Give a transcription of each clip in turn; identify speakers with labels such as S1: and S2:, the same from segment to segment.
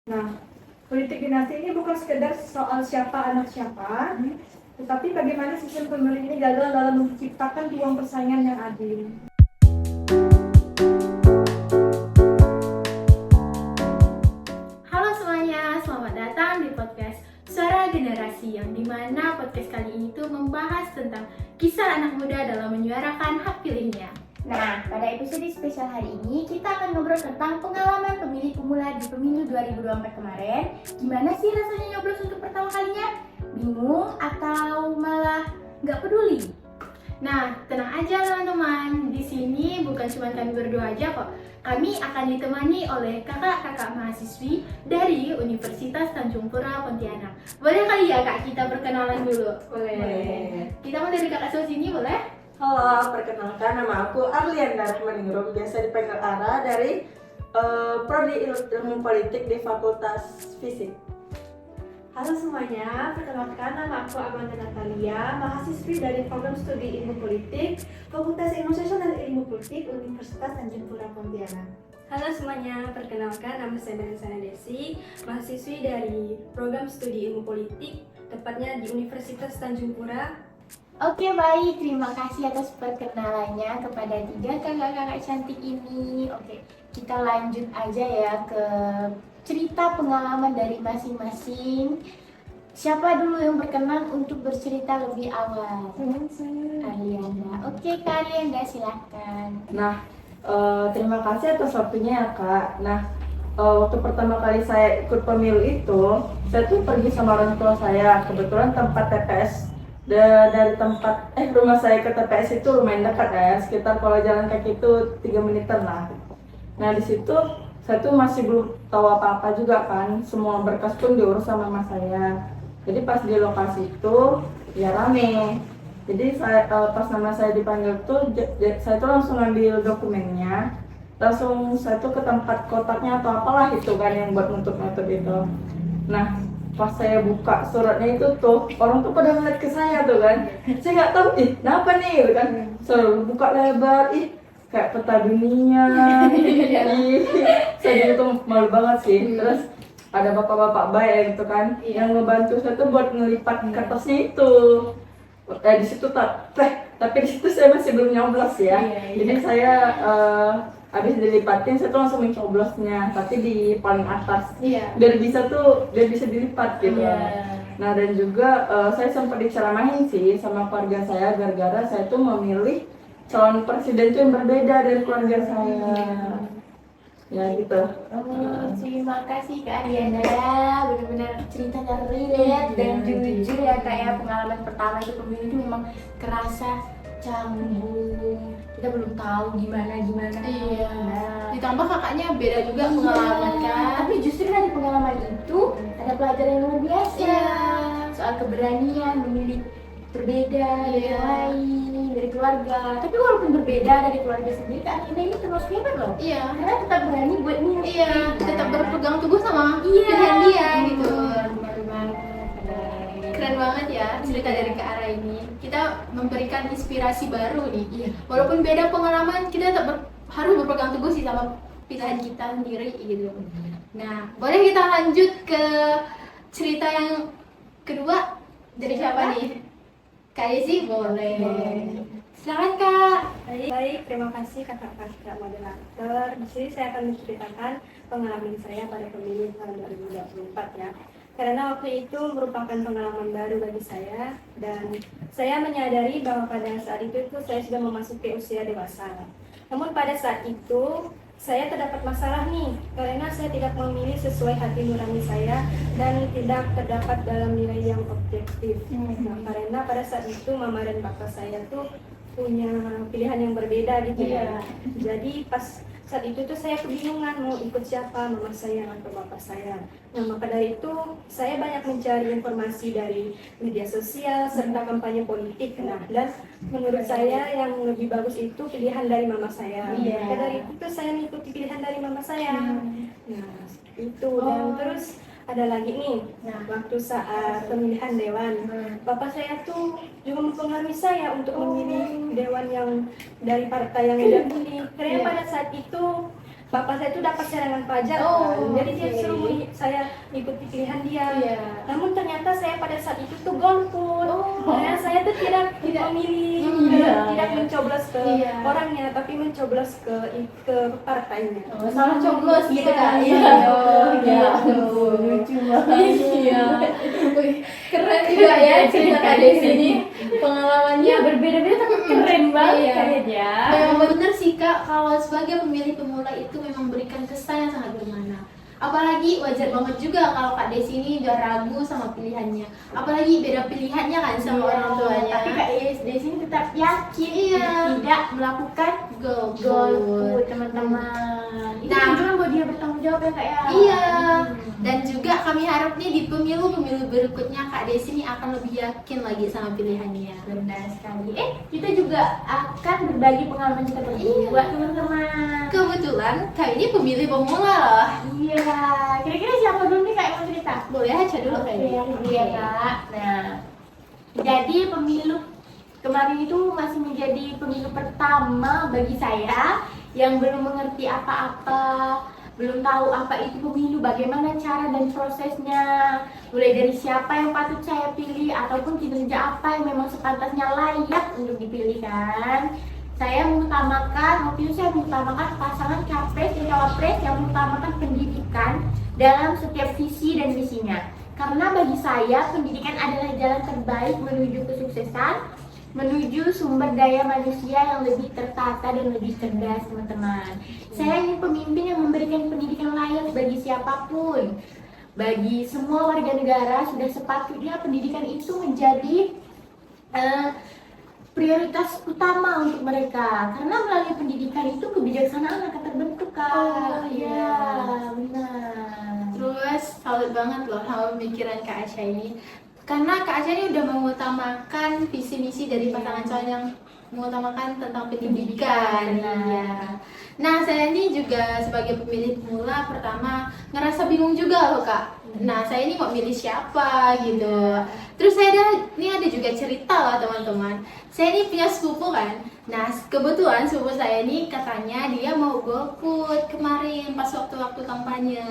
S1: Nah, politik dinasti ini bukan sekedar soal siapa anak siapa, tetapi bagaimana sistem pemilih ini gagal dalam menciptakan ruang persaingan yang adil.
S2: Halo semuanya, selamat datang di podcast Suara Generasi, yang dimana podcast kali ini tuh membahas tentang kisah anak muda dalam menyuarakan hak pilihnya.
S3: Nah, pada episode spesial hari ini kita akan ngobrol tentang pengalaman pemilih pemula di pemilu 2024 kemarin. Gimana sih rasanya nyoblos untuk pertama kalinya? Bingung atau malah nggak peduli?
S2: Nah, tenang aja teman-teman, di sini bukan cuma kami berdua aja kok. Kami akan ditemani oleh kakak-kakak mahasiswi dari Universitas Tanjung Pura Pontianak. Boleh kali ya kak kita perkenalan dulu?
S1: Boleh.
S2: Kita mau dari kakak sini boleh?
S4: Halo, perkenalkan nama aku Arlianda Rahmaningrum, biasa dipanggil Ara, dari Prodi Ilmu Politik di Fakultas Fisik.
S1: Halo semuanya, perkenalkan nama aku Amanda Natalia, mahasiswi dari program studi Ilmu Politik, Fakultas Ilmu Sosial dan Ilmu Politik, Universitas Tanjung Pura Pontianak.
S5: Halo semuanya, perkenalkan nama saya Benisana Desi, mahasiswi dari program studi ilmu politik, tepatnya di Universitas Tanjung Pura.
S3: Oke baik, terima kasih atas perkenalannya kepada tiga kakak-kakak cantik ini. Oke, kita lanjut aja ya ke cerita pengalaman dari masing-masing. Siapa dulu yang berkenan untuk bercerita lebih awal? Alianda. Oke Kak Alianda, silahkan.
S4: Nah, terima kasih atas waktunya ya Kak. Nah, waktu pertama kali saya ikut pemilu itu, saya tuh pergi sama orang tua saya. Kebetulan tempat TPS dari tempat rumah saya ke TPS itu lumayan dekat ya, sekitar kalau jalan kaki itu 3 menitan lah. Nah di situ saya tuh masih belum tahu apa-apa juga kan, semua berkas pun diurus sama mama saya. Jadi pas di lokasi itu ya rame. Jadi pas nama saya dipanggil tuh, saya tuh langsung ambil dokumennya, langsung saya tuh ke tempat kotaknya atau apalah itu kan yang buat nutup-nutup itu. Nah pas saya buka suratnya itu tuh, orang tuh pada ngeliat ke saya tuh kan, saya nggak tahu kenapa nih gitu kan, selalu buka lebar, kayak peta dunia. Saya gitu tuh malu banget sih. Terus ada bapak-bapak baik gitu kan, yang ngebantu saya tuh buat ngelipat kertasnya itu. Di situ tapi di situ saya masih belum nyoblos ya. Jadi saya habis dilipatin saya tuh langsung mencoblosnya, tapi di paling atas. Biar bisa dilipat gitu. Nah dan juga saya sempat diceramahin sih sama keluarga saya gara-gara saya tuh memilih calon presiden tuh yang berbeda dari keluarga saya. Ya gitu.
S3: Terima kasih Kak Alianda, benar-benar ceritanya relate dan jujur ya Kak ya. Pengalaman pertama itu pemilu itu memang kerasa canggung, kita belum tahu gimana.
S2: Ditambah kakaknya beda juga pengalaman kan.
S3: Tapi justru dari pengalaman itu ada pelajaran yang luar biasa. Soal keberanian memilih berbeda dari lain, dari keluarga. Tapi walaupun berbeda dari keluarga sendiri, Kak Alina ini terus hebat loh. Karena tetap berani buat milih.
S2: Tetap berpegang teguh sama pilihan dia gitu.
S3: Benar banget.
S2: Keren banget ya cerita dari Kak Ara ini. Kita memberikan inspirasi baru nih. Walaupun beda pengalaman, kita tetap harus berpegang teguh sih sama pilihan kita sendiri gitu. Nah, boleh kita lanjut ke cerita yang kedua dari siapa nih? Kak Desi boleh. Silakan Kak.
S5: Baik, terima kasih kakak-kakak moderator. Di sini saya akan menceritakan pengalaman saya pada pemilu tahun 2024 ya. Karena waktu itu merupakan pengalaman baru bagi saya, dan saya menyadari bahwa pada saat itu saya sudah memasuki usia dewasa. Namun pada saat itu saya terdapat masalah nih, karena saya tidak memilih sesuai hati nurani saya dan tidak terdapat dalam nilai yang objektif. Nah, karena pada saat itu mama dan bapak saya tuh punya pilihan yang berbeda gitu ya. Jadi pas saat itu tuh saya kebingungan mau ikut siapa, mama saya atau bapak saya. Nah maka dari itu saya banyak mencari informasi dari media sosial serta kampanye politik. Nah dan menurut saya yang lebih bagus itu pilihan dari mama saya. Maka dari itu saya mengikuti pilihan dari mama saya. Nah itu dan terus ada lagi nih, waktu saat pemilihan dewan, bapak saya tuh juga mempengaruhi saya untuk memilih dewan yang dari partai yang dia pilih. Karena pada saat itu bapak saya itu dapat serangan fajar
S2: Oh,
S5: kan. Jadi dia
S2: oke.
S5: suruh saya ikuti pilihan dia.
S2: Iya.
S5: Namun ternyata saya pada saat itu tuh golput. Karena saya tuh tidak memilih, tidak mencoblos ke
S2: Iya.
S5: orangnya, tapi mencoblos ke partainya.
S2: Oh, salah coblos gitu kan?
S4: Iya.
S2: Oh,
S4: Ya
S2: gitu.
S4: ampun, lucu banget.
S2: Iya. Wih, keren juga ya cerita Kak Desi ini. Pengalamannya
S3: berbeda-beda tapi keren banget
S2: Iya.
S3: kayaknya.
S2: memang benar sih Kak, kalau sebagai pemilih pemula itu memang memberikan kesan yang sangat bermakna. Apalagi wajar banget juga kalau Kak Desi ini udah ragu sama pilihannya. Apalagi beda pilihannya kan sama orang tuanya.
S3: Tapi Kak Desi ini tetap yakin
S2: Iya.
S3: tidak melakukan golput teman-teman. Itu
S2: Nah.
S3: tujuan buat dia bertanggung jawab ya Kak ya.
S2: Iya. Dan juga kami harap nih di pemilu-pemilu berikutnya Kak Desi ini akan lebih yakin lagi sama pilihannya.
S3: Benar sekali. Kita juga akan berbagi pengalaman kita berdua teman-teman.
S2: Kebetulan kami ini pemilih pemula loh.
S3: Iya. Kira-kira siapa dulu nih Kak yang mau cerita?
S2: Boleh aja dulu
S3: Oke,
S2: kayaknya.
S3: iya Kak. Nah, jadi pemilu kemarin itu masih menjadi pemilu pertama bagi saya yang belum mengerti apa-apa, belum tahu apa itu pemilu, bagaimana cara dan prosesnya, mulai dari siapa yang patut saya pilih ataupun kinerja apa yang memang sepantasnya layak untuk dipilih kan. Saya mengutamakan, waktu itu saya mengutamakan pasangan capres dan cawapres yang mengutamakan pendidikan dalam setiap visi dan misinya. Karena bagi saya pendidikan adalah jalan terbaik menuju kesuksesan, menuju sumber daya manusia yang lebih tertata dan lebih cerdas teman-teman. Saya ingin pemimpin yang memberikan pendidikan layak bagi siapapun. Bagi semua warga negara sudah sepatutnya pendidikan itu menjadi prioritas utama untuk mereka, karena melalui pendidikan itu kebijaksanaan akan terbentuk Kak.
S2: Oh, iya.
S3: Ya, benar.
S2: Terus salut banget loh sama pemikiran Kak Asya ini. Karena Kak Asya ini udah mengutamakan visi misi dari pasangan calon yang mengutamakan tentang pendidikan. Iya. Nah, saya ini juga sebagai pemilih pemula pertama ngerasa bingung juga loh Kak. Nah, saya ini mau milih siapa gitu. Terus ini ada juga cerita lah teman-teman. Saya ini punya sepupu kan. Nah, kebetulan sepupu saya ini katanya dia mau golput kemarin pas waktu-waktu kampanye.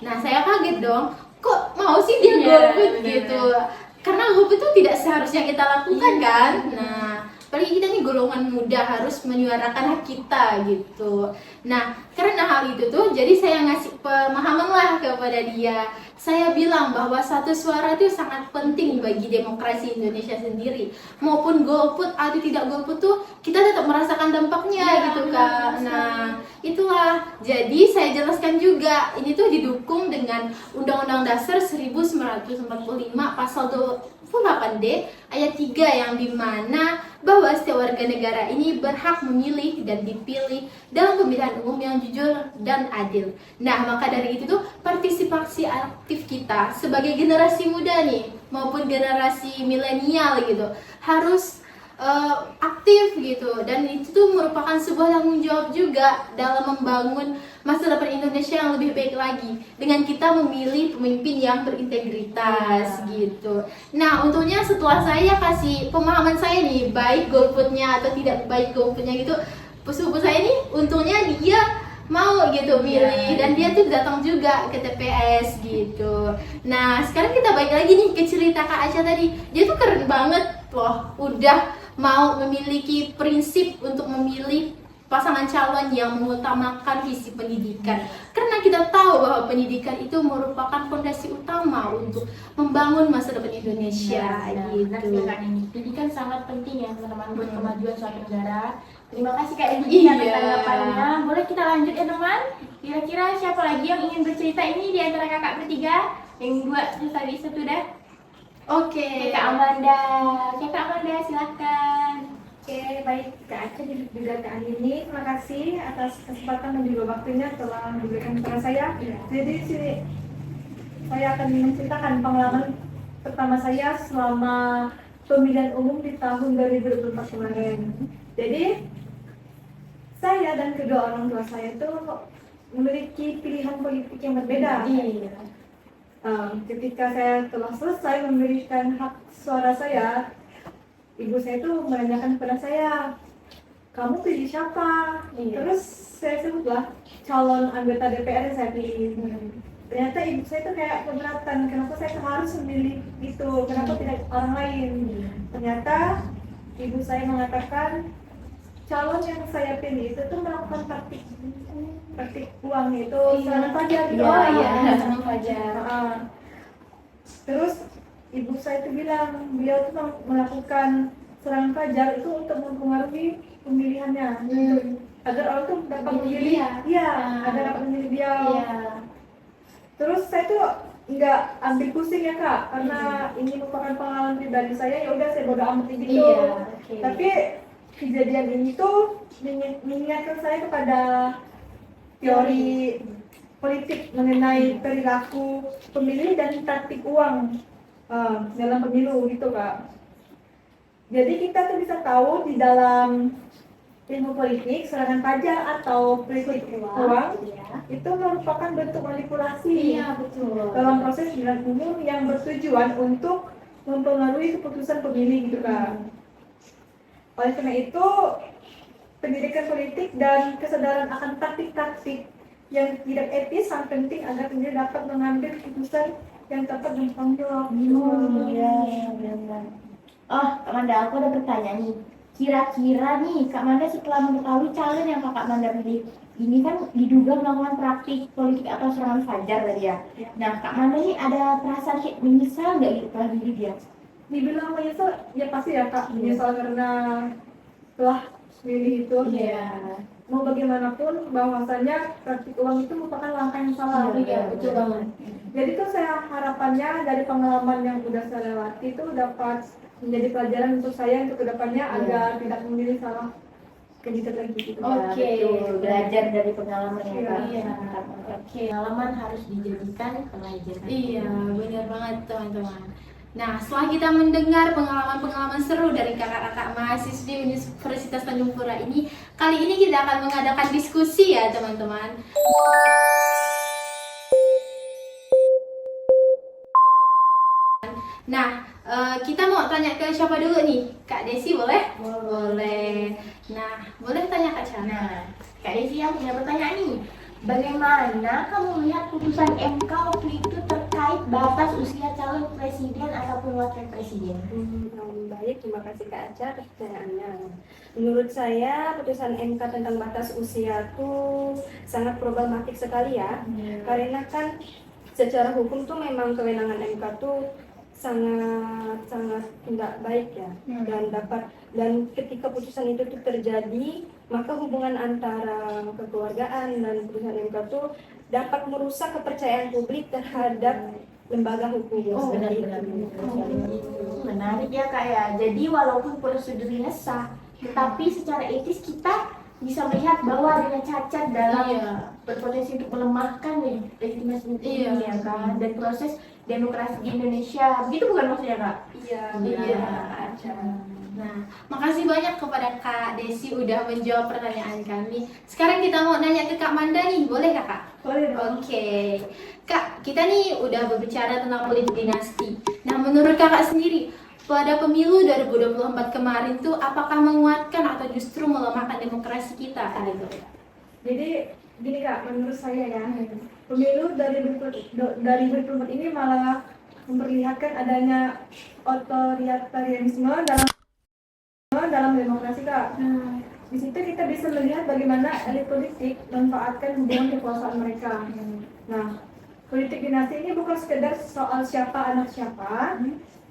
S2: Nah, saya kaget dong. Kok mau sih dia golput gitu? Karena golput itu tidak seharusnya kita lakukan kan. Nah, apalagi kita nih golongan muda harus menyuarakan hak kita gitu. Nah, karena hal itu tuh jadi saya ngasih pemahaman lah kepada dia. Saya bilang bahwa satu suara itu sangat penting bagi demokrasi Indonesia sendiri. Maupun golput atau tidak golput tuh kita tetap merasakan dampaknya gitu Kak. Nah, itulah. Jadi saya jelaskan juga ini tuh didukung dengan Undang-Undang Dasar 1945 pasal 28D ayat 3 yang dimana bahwa setiap warga negara ini berhak memilih dan dipilih dalam pemilihan umum yang jujur dan adil. Nah, maka dari itu tuh partisipasi aktif kita sebagai generasi muda nih maupun generasi milenial gitu harus aktif gitu, dan itu tuh merupakan sebuah tanggung jawab juga dalam membangun masa depan Indonesia yang lebih baik lagi dengan kita memilih pemimpin yang berintegritas gitu. Nah, untungnya setelah saya kasih pemahaman saya nih baik golputnya atau tidak baik golputnya gitu, sepupu saya nih untungnya dia mau gitu pilih dan dia tuh datang juga ke TPS gitu. Nah, sekarang kita balik lagi nih ke cerita Kak Asya tadi. Dia tuh keren banget loh, udah mau memiliki prinsip untuk memilih pasangan calon yang mengutamakan visi pendidikan. Karena kita tahu bahwa pendidikan itu merupakan fondasi utama untuk membangun masa depan Indonesia gitu.
S3: Benar sekali Kak Nini. Pendidikan sangat penting ya teman-teman buat kemajuan suatu negara. Terima kasih Kak Nini
S2: Iya.
S3: atas tanggapannya. Boleh kita lanjut ya teman? Kira-kira siapa lagi yang ingin bercerita ini di antara kakak bertiga? Yang dua tadi satu dah.
S2: Oke.
S3: Kak Amanda. Kak Amanda silakan.
S5: Oke, baik Kak Aceh dan juga Kak Andini, terima kasih atas kesempatan dan juga waktunya telah diberikan kepada saya. Jadi di sini saya akan menceritakan pengalaman pertama saya selama pemilihan umum di tahun 2024 kemarin. Jadi saya dan kedua orang tua saya itu memiliki pilihan politik yang berbeda. Ketika saya telah selesai memberikan hak suara saya, ibu saya itu menanyakan kepada saya,
S1: kamu pilih siapa?
S3: Iya.
S1: Terus saya sebutlah calon anggota DPR yang saya pilih. Ternyata ibu saya tuh kayak keberatan, kenapa saya harus memilih itu, kenapa tidak orang lain. Ternyata ibu saya mengatakan calon yang saya pilih itu tuh melakukan praktik uang itu serangan pajak gitu.
S3: Iya, iya, senang saja.
S1: Terus ibu saya tuh bilang beliau tuh melakukan serangan pajak itu untuk mempengaruhi pemilihannya, agar orang tuh dapat memilih, iya, agar dapat memilih dia. Terus saya tuh nggak ambil pusing ya kak, karena ini merupakan pengalaman pribadi saya, ya udah saya bodo amat gitu. Tapi kejadian ini tuh mengingatkan saya kepada teori politik mengenai perilaku pemilih dan praktik uang dalam pemilu gitu kak. Jadi kita tuh bisa tahu di dalam ilmu politik serangan pajak atau politik uang itu merupakan bentuk manipulasi dalam proses pemilihan umum yang bertujuan untuk mempengaruhi keputusan pemilih gitu kak. Oleh karena itu, pendidikan politik dan kesadaran akan taktik-taktik yang tidak etis sangat penting agar pemilih dapat mengambil keputusan yang tepat dan bertanggung jawab.
S3: Oh, Kak Manda, aku ada pertanyaan nih. Kira-kira nih, Kak Manda setelah mengetahui calon yang Kak Manda pilih, ini kan diduga melakukan praktik politik atau serangan fajar tadi ya. Nah, Kak Manda nih ada perasaan kayak menyesal nggak gitu setelah pilih dia?
S1: Dibilang menyesal, ya pasti ya kak, menyesal karena telah pilih itu. Mau bagaimanapun, bahwasannya praktik uang itu merupakan langkah yang salah.
S3: Betul banget.
S1: Jadi tuh saya harapannya dari pengalaman yang udah saya lewati itu dapat menjadi pelajaran untuk saya untuk kedepannya agar tidak memilih salah kandidat lagi gitu.
S3: Oke, belajar dari pengalaman ya Kak.
S1: Iya.
S3: Oke, pengalaman harus dijadikan pelajaran.
S2: Iya, benar banget teman-teman. Nah, setelah kita mendengar pengalaman-pengalaman seru dari kakak-kakak mahasiswi Universitas Tanjung Pura ini, kali ini kita akan mengadakan diskusi ya teman-teman. Nah, kita mau tanya ke siapa dulu nih? Kak Desi boleh? Boleh. Nah, boleh tanya Kak Cana.
S3: Nah, Kak Desi yang punya pertanyaan nih. Bagaimana kamu melihat putusan MK waktu itu terkait batas usia calon presiden ataupun wakil presiden?
S5: Baik, terima kasih Kak Aca atas pertanyaannya. Menurut saya putusan MK tentang batas usia itu sangat problematik sekali ya. Karena kan secara hukum tuh memang kewenangan MK tuh sangat tidak baik ya, dan ketika putusan itu tuh terjadi, maka hubungan antara kekeluargaan dan putusan MK tuh dapat merusak kepercayaan publik terhadap lembaga hukum.
S3: Benar-benar. Menarik ya Kak ya. Jadi walaupun prosedurnya sah, tetapi secara etis kita bisa melihat bahwa adanya cacat dalam berpotensi untuk melemahkan legitimasi hukum ya kan, dan proses demokrasi di Indonesia. Begitu bukan maksudnya Kak?
S2: Iya. Nah, makasih banyak kepada Kak Desi udah menjawab pertanyaan kami. Sekarang kita mau nanya ke Kak Manda nih, boleh Kak?
S1: Boleh dong.
S2: Oke. Kak, kita nih udah berbicara tentang politik dinasti. Nah, menurut Kakak sendiri, pada pemilu 2024 kemarin tuh apakah menguatkan atau justru melemahkan demokrasi kita gitu?
S1: Jadi gini kak, menurut saya ya, pemilu dari 2024 ini malah memperlihatkan adanya otoritarianisme dalam demokrasi kak. Di situ kita bisa melihat bagaimana elit politik memanfaatkan hubungan kekuasaan mereka. Nah, politik dinasti ini bukan sekedar soal siapa anak siapa,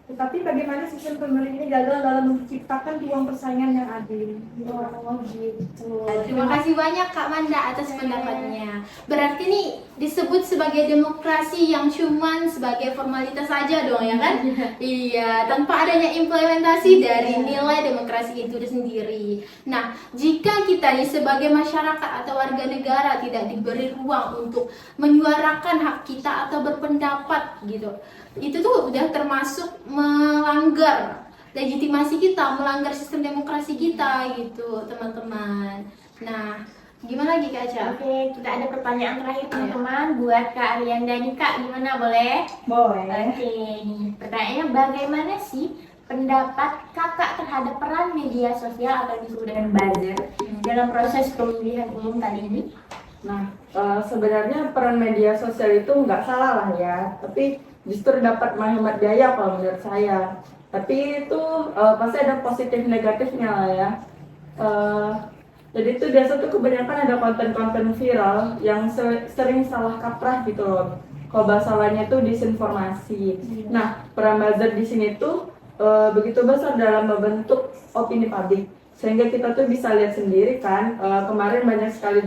S1: tetapi bagaimana sistem pemilu ini gagal dalam menciptakan ruang persaingan yang adil.
S3: Gitu.
S2: Terima kasih banyak Kak Manda atas pendapatnya. Berarti nih disebut sebagai demokrasi yang cuman sebagai formalitas saja dong ya kan? Iya, tanpa adanya implementasi dari nilai demokrasi itu sendiri. Nah, jika kita nih sebagai masyarakat atau warga negara tidak diberi ruang untuk menyuarakan hak kita atau berpendapat gitu, itu tuh udah termasuk melanggar legitimasi kita, melanggar sistem demokrasi kita gitu teman-teman. Nah, gimana lagi Kak Aca?
S3: Oke, kita ada pertanyaan terakhir teman-teman buat Kak Arianda nih Kak, gimana boleh?
S4: Boleh.
S3: Oke, nih pertanyaannya bagaimana sih pendapat kakak terhadap peran media sosial atau disebut dengan buzzer dalam proses pemilihan umum kali ini.
S4: Nah, sebenarnya peran media sosial itu nggak salah lah ya, tapi justru dapat menghemat biaya kalau menurut saya. Tapi itu pasti ada positif negatifnya lah ya. Jadi itu biasa tuh kebanyakan ada konten-konten viral yang sering salah kaprah gitu loh. Kalau bahasa lainnya tuh disinformasi. Nah, peran buzzer di sini tuh begitu besar dalam membentuk opini publik. Sehingga kita tuh bisa lihat sendiri kan, kemarin banyak sekali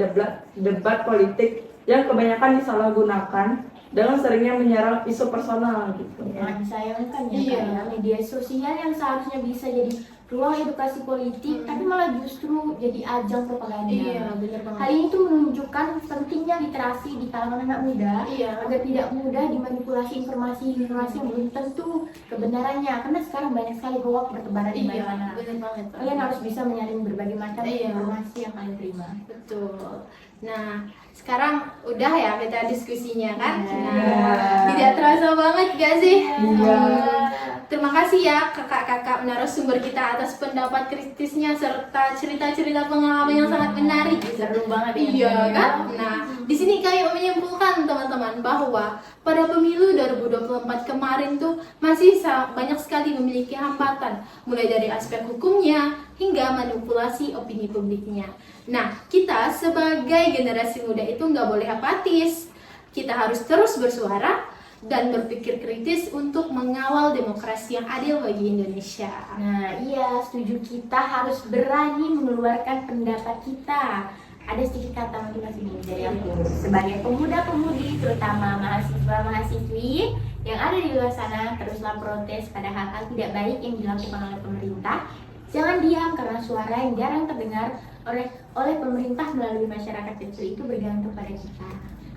S4: debat politik yang kebanyakan disalahgunakan dengan seringnya menyerang isu personal gitu.
S3: Nah, disayangkan ya,
S2: Iya.
S3: karena media sosial yang seharusnya bisa jadi ruang edukasi politik, tapi malah justru jadi ajang propaganda.
S2: Iya, benar banget.
S3: Hal ini tuh menunjukkan pentingnya literasi di kalangan anak muda
S2: Iya.
S3: agar tidak mudah dimanipulasi informasi-informasi yang belum tentu kebenarannya. Karena sekarang banyak sekali hoax bertebaran di
S2: Iya,
S3: mana-mana.
S2: benar banget.
S3: Kalian harus bisa menyaring berbagai macam
S2: Iya.
S3: informasi yang kalian terima.
S2: Betul. Nah, sekarang udah ya kita diskusinya kan?
S3: Iya.
S2: Nah, tidak terasa banget gak sih?
S4: Iya.
S2: Terima kasih ya kakak-kakak narasumber kita atas pendapat kritisnya serta cerita-cerita pengalaman yang sangat menarik.
S3: Seru banget ya.
S2: Iya kan? Nah, di sini kami menyimpulkan teman-teman bahwa pada pemilu 2024 kemarin tuh masih banyak sekali memiliki hambatan, mulai dari aspek hukumnya hingga manipulasi opini publiknya. Nah, kita sebagai generasi muda itu nggak boleh apatis. Kita harus terus bersuara dan berpikir kritis untuk mengawal demokrasi yang adil bagi Indonesia.
S3: Nah, iya, setuju. Kita harus berani mengeluarkan pendapat kita. Ada sedikit kata motivasi nih dari aku sebagai pemuda-pemudi, terutama mahasiswa-mahasiswi yang ada di luar sana, teruslah protes pada hal-hal tidak baik yang dilakukan oleh pemerintah. Jangan diam, karena suara yang jarang terdengar oleh pemerintah melalui masyarakat kecil itu bergantung pada kita.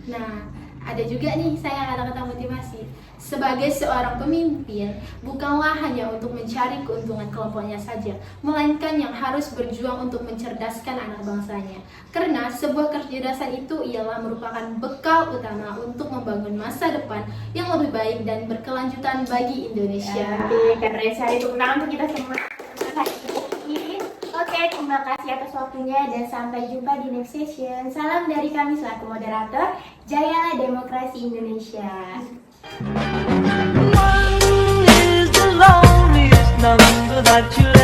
S2: Nah, ada juga nih saya kata-kata motivasi. Sebagai seorang pemimpin, bukanlah hanya untuk mencari keuntungan kelompoknya saja, melainkan yang harus berjuang untuk mencerdaskan anak bangsanya. Karena sebuah kecerdasan itu ialah merupakan bekal utama untuk membangun masa depan yang lebih baik dan berkelanjutan bagi Indonesia.
S3: Oke, karena saya tepuk tangan untuk kita semua. Oke, terima kasih atas waktunya dan sampai jumpa di next session. Salam dari kami selaku moderator, Jayalah Demokrasi Indonesia.
S6: One is the loneliest number that you'll